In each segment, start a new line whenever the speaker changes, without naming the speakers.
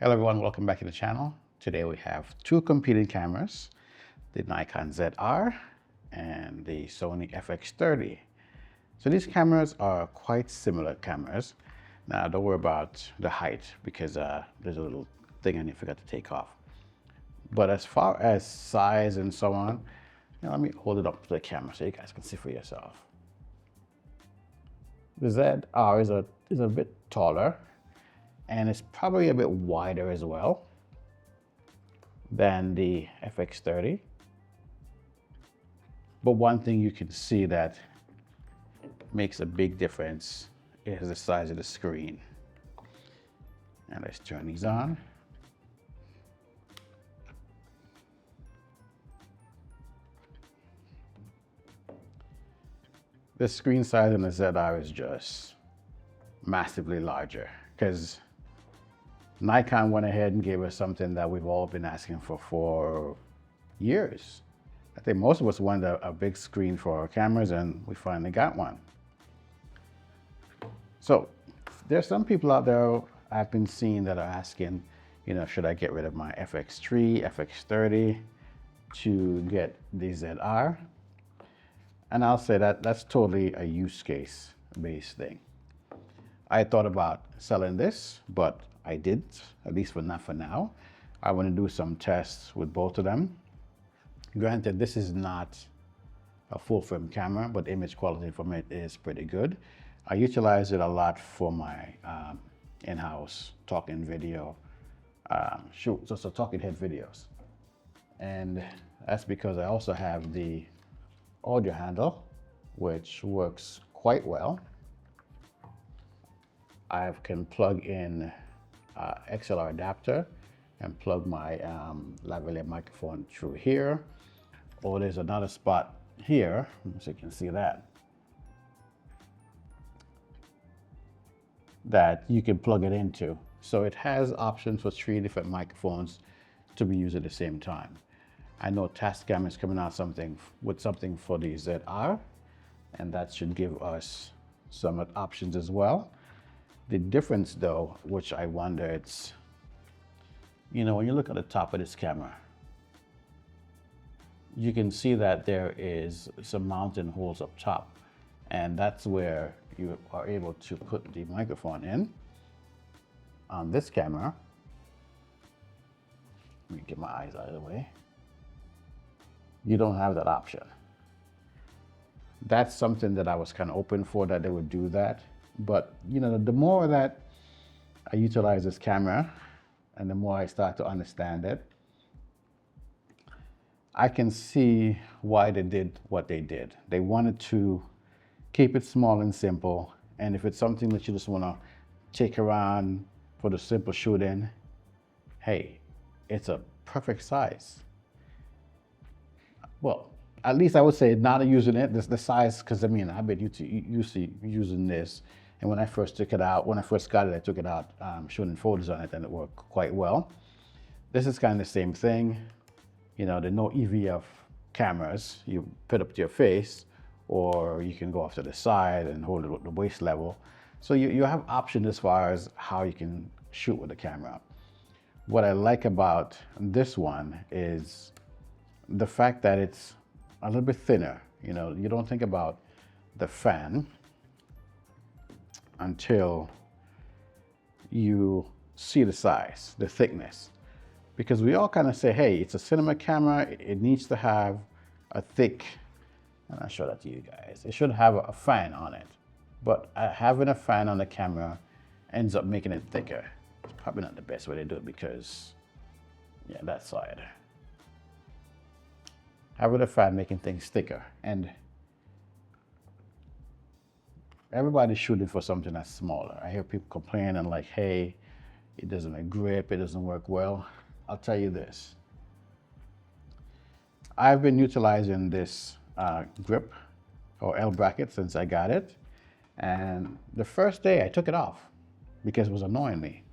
Hello everyone, welcome back to the channel. Today we have two competing cameras, the Nikon ZR and the Sony FX30. So these cameras are quite similar cameras. Now don't worry about the height because there's a little thing I forgot to take off. But as far as size and so on, let me hold it up to the camera so you guys can see for yourself. The ZR is a bit taller, and it's probably a bit wider as well than the FX30. But one thing you can see that makes a big difference is the size of the screen. And let's turn these on. The screen size on the ZR is just massively larger because Nikon went ahead and gave us something that we've all been asking for years. I think most of us wanted a big screen for our cameras, and we finally got one. So there's some people out there I've been seeing that are asking, should I get rid of my FX3, FX30 to get the ZR? And I'll say that that's totally a use case based thing. I thought about selling this, but I didn't, at least for not for now. I want to do some tests with both of them. Granted, this is not a full frame camera, but image quality from it is pretty good. I utilize it a lot for my in-house talking video shoots, so talking head videos. And that's because I also have the audio handle, which works quite well. I can plug in XLR adapter and plug my lavalier microphone through here. Or there's another spot here, so you can see that you can plug it into. So it has options for 3 different microphones to be used at the same time. I know Tascam is coming out with something for the ZR, and that should give us some options as well. The difference though, which I wonder, it's, when you look at the top of this camera, you can see that there is some mounting holes up top, and that's where you are able to put the microphone in. On this camera, let me get my eyes out of the way, you don't have that option. That's something that I was kind of open for, that they would do that. But the more that I utilize this camera and the more I start to understand it, I can see why they did what they did. They wanted to keep it small and simple. And if it's something that you just want to take around for the simple shooting, hey, it's a perfect size. Well, at least I would say not using it, the size, because I've been using this. And when I first took it out, when I first got it, I took it out shooting photos on it, and it worked quite well. This is kind of the same thing. There are no EVF cameras. You put up to your face, or you can go off to the side and hold it at the waist level. So you have options as far as how you can shoot with the camera. What I like about this one is the fact that it's a little bit thinner. You don't think about the fan until you see the size, the thickness. Because we all kind of say, hey, it's a cinema camera, it needs to have a thick, and I'll show that to you guys. It should have a fan on it. But having a fan on the camera ends up making it thicker. It's probably not the best way to do it because, yeah, that side. Having a fan making things thicker. And everybody's shooting for something that's smaller. I hear people complaining like, hey, it doesn't grip, it doesn't work well. I'll tell you this. I've been utilizing this grip or L bracket since I got it. And the first day I took it off because it was annoying me.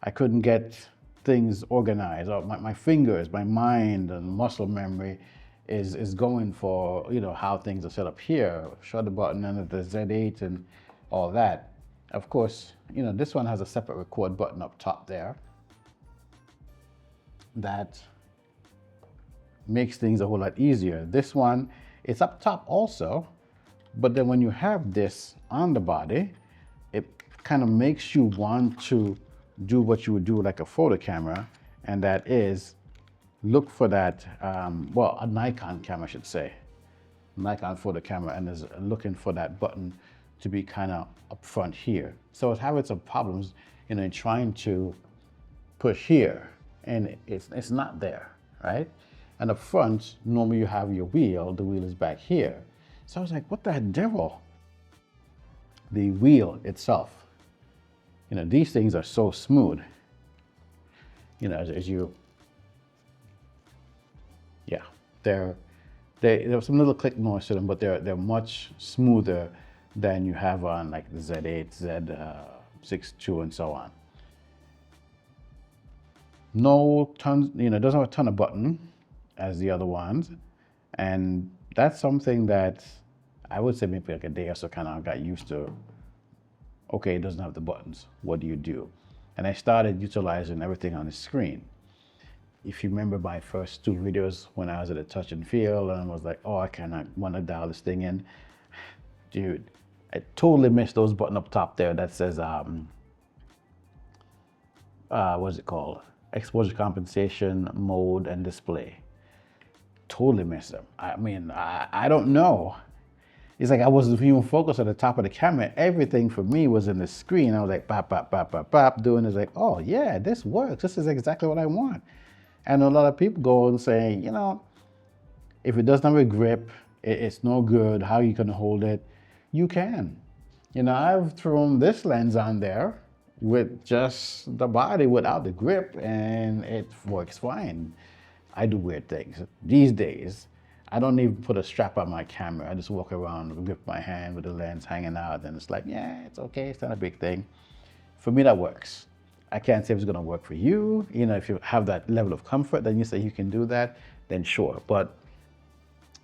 I couldn't get things organized. My fingers, my mind and muscle memory is going for, how things are set up here, shutter button and the Z8 and all that. Of course, this one has a separate record button up top there. that makes things a whole lot easier. This one, it's up top also, but then when you have this on the body, it kind of makes you want to do what you would do like a photo camera, and that is look for that, well, a Nikon camera, I should say. Nikon photo camera, and is looking for that button to be kind of up front here. So it's having some problems, you know, in trying to push here, and it's not there, right? And up front, normally you have your wheel, the wheel is back here. So I was like, what the devil? The wheel itself, you know, these things are so smooth, you know, as you, yeah, there's some little click noise to them, but they're much smoother than you have on like the Z8, Z62, and so on. No tons, you know, it doesn't have a ton of button as the other ones, and that's something that I would say maybe like a day or so kind of got used to. Okay, it doesn't have the buttons. What do you do? And I started utilizing everything on the screen. If you remember my first 2 videos when I was at a touch and feel, and I was like, oh, I cannot want to dial this thing in. Dude, I totally missed those buttons up top there that says, what's it called? Exposure compensation, mode, and display. Totally missed them. I mean, I don't know. It's like I wasn't even focused on the top of the camera. Everything for me was in the screen. I was like, bop, bop, bop, bop, bop, doing this, like, oh yeah, this works. This is exactly what I want. And a lot of people go and say, you know, if it doesn't have a grip, it's no good. How are you gonna hold it? You can. You know, I've thrown this lens on there with just the body without the grip, and it works fine. I do weird things. These days, I don't even put a strap on my camera. I just walk around and grip my hand with the lens hanging out, and it's like, yeah, it's okay, it's not a big thing. For me, that works. I can't say if it's gonna work for you. You know, if you have that level of comfort, then you say you can do that, then sure. But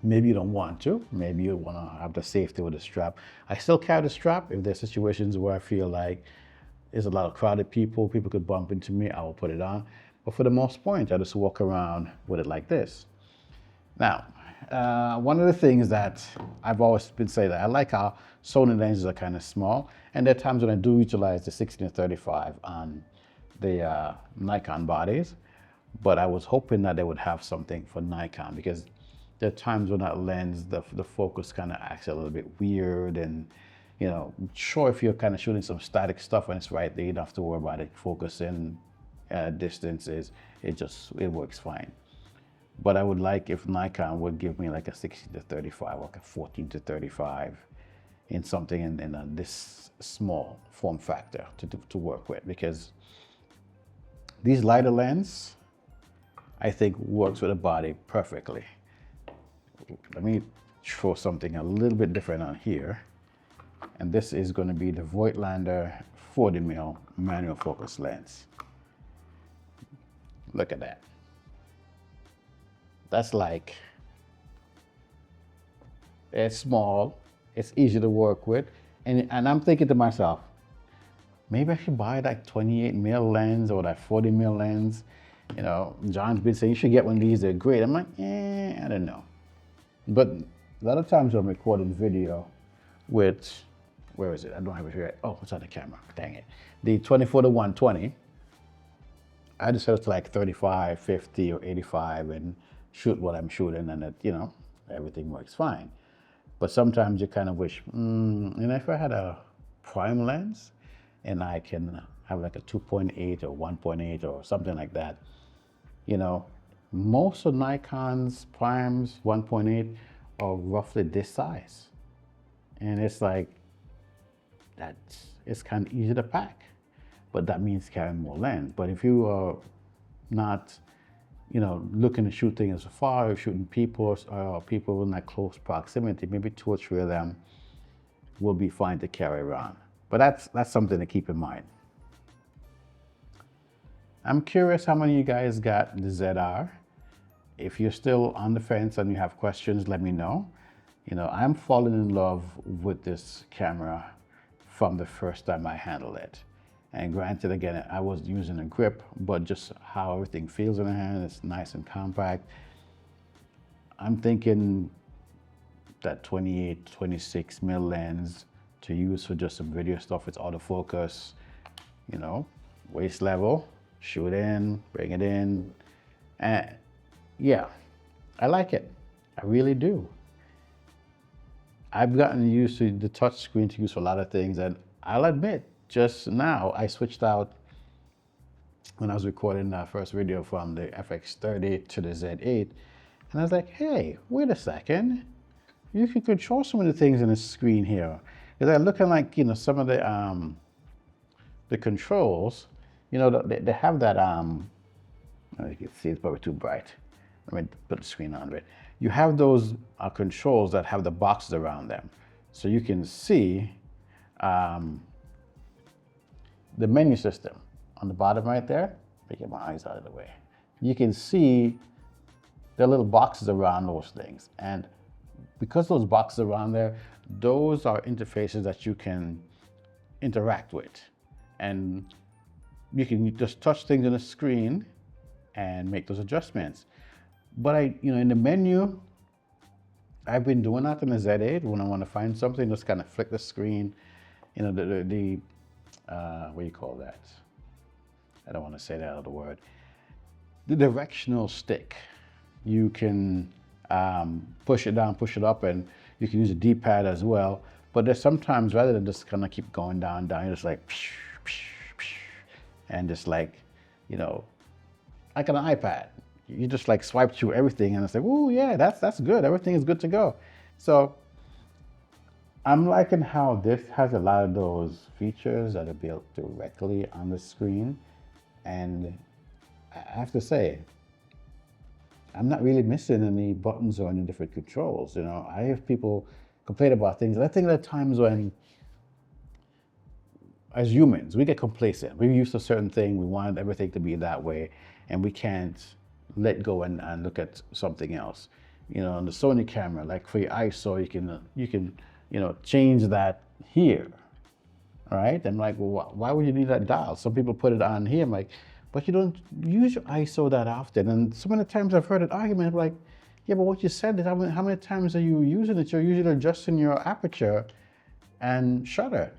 maybe you don't want to. Maybe you wanna have the safety with the strap. I still carry the strap if there's situations where I feel like there's a lot of crowded people could bump into me, I will put it on. But for the most part, I just walk around with it like this. Now, one of the things that I've always been saying that I like how Sony lenses are kind of small, and there are times when I do utilize the 16-35 on the Nikon bodies, but I was hoping that they would have something for Nikon, because there are times when that lens, the focus kind of acts a little bit weird, and you know, sure, if you're kind of shooting some static stuff and it's right there, you don't have to worry about it focusing distances, it works fine. But I would like if Nikon would give me like a 16-35, like a 14-35 in something in this small form factor to work with, because these lighter lens, I think works with the body perfectly. Let me throw something a little bit different on here. And this is going to be the Voigtlander 40mm manual focus lens. Look at that. That's like, it's small, it's easy to work with, and I'm thinking to myself, maybe I should buy that 28mm lens or that 40mm lens. You know, John's been saying you should get one of these, they're great. I'm like, I don't know. But a lot of times I'm recording video with, where is it? I don't have it here. Oh, it's on the camera, dang it. The 24-120, I just set it to like 35, 50, or 85 and shoot what I'm shooting, and it, you know, everything works fine. But sometimes you kind of wish, you know, if I had a prime lens and I can have like a 2.8 or 1.8 or something like that, you know, most of Nikon's primes 1.8 are roughly this size. And it's like, it's kind of easy to pack, but that means carrying more lens. But if you are not, you know, looking to shoot things far, shooting people or people in that close proximity, maybe 2 or 3 of them will be fine to carry around. But that's something to keep in mind. I'm curious how many of you guys got the ZR. If you're still on the fence and you have questions, let me know. You know, I'm falling in love with this camera from the first time I handled it. And granted, again, I was using a grip, but just how everything feels in the hand, it's nice and compact. I'm thinking that 28, 26 mil lens to use for just some video stuff. It's autofocus, you know, waist level, shoot in, bring it in. And yeah, I like it. I really do. I've gotten used to the touch screen to use for a lot of things, and I'll admit, just now I switched out when I was recording that first video from the FX30 to the Z8, and I was like, hey, wait a second, you can control some of the things in the screen here. Because I'm looking like, you know, some of the controls, you know, they have that, you can see it's probably too bright. Let me put the screen on it. You have those controls that have the boxes around them. So you can see the menu system on the bottom right there. Let me get my eyes out of the way. You can see the little boxes around those things. And because those boxes around there, those are interfaces that you can interact with. And you can just touch things on the screen and make those adjustments. But you know, in the menu, I've been doing that in the Z8 when I want to find something, just kind of flick the screen, you know, what do you call that? I don't want to say that other word. The directional stick. You can push it down, push it up, and you can use a D-pad as well. But there's sometimes, rather than just kind of keep going down, you're just like, and just like, you know, like an iPad. You just like swipe through everything and it's like, oh yeah, that's good. Everything is good to go. So I'm liking how this has a lot of those features that are built directly on the screen. And I have to say, I'm not really missing any buttons or any different controls. You know, I have people complain about things. And I think there are times when, as humans, we get complacent. We're used to a certain thing. We want everything to be that way, and we can't let go and look at something else. You know, on the Sony camera, like for your ISO, you can you know, change that here, right? And like, well, why would you need that dial? Some people put it on here. I'm like, but you don't use your ISO that often. And so many times I've heard an argument like, yeah, but what you said is how many times are you using it? You're usually adjusting your aperture and shutter.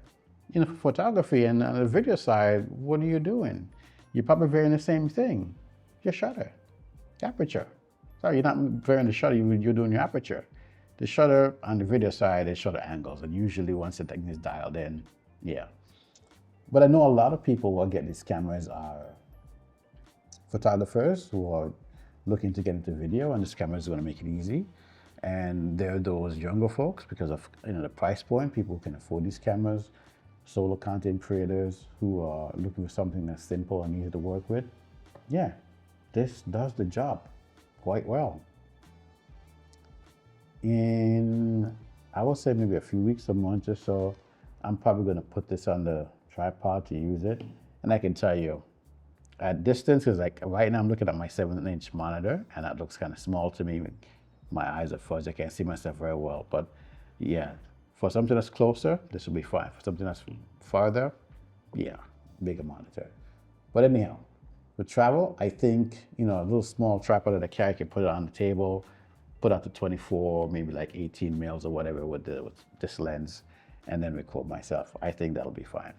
You know, for photography and on the video side, what are you doing? You're probably varying the same thing, your shutter. Aperture. Sorry, you're not varying the shutter, you're doing your aperture. The shutter on the video side is shutter angles, and usually once the thing is dialed in, yeah. But I know a lot of people who get these cameras are photographers who are looking to get into video, and this camera is going to make it easy. And there are those younger folks, because of, you know, the price point, people who can afford these cameras, solo content creators who are looking for something that's simple and easy to work with. Yeah. This does the job quite well. In, I would say maybe a few weeks, a month or so, I'm probably going to put this on the tripod to use it. And I can tell you, at distance, because like right now I'm looking at my 7-inch monitor, and that looks kind of small to me. My eyes are fuzzy, I can't see myself very well. But yeah, for something that's closer, this will be fine. For something that's farther, yeah, bigger monitor. But anyhow, with travel, I think, you know, a little small tripod that I carry, I can put it on the table, put out to 24, maybe like 18 mils or whatever with this lens, and then record myself. I think that'll be fine.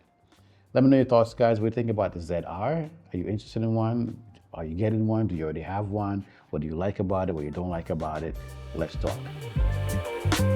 Let me know your thoughts, guys. What do you think about the ZR? Are you interested in one? Are you getting one? Do you already have one? What do you like about it? What you don't like about it? Let's talk.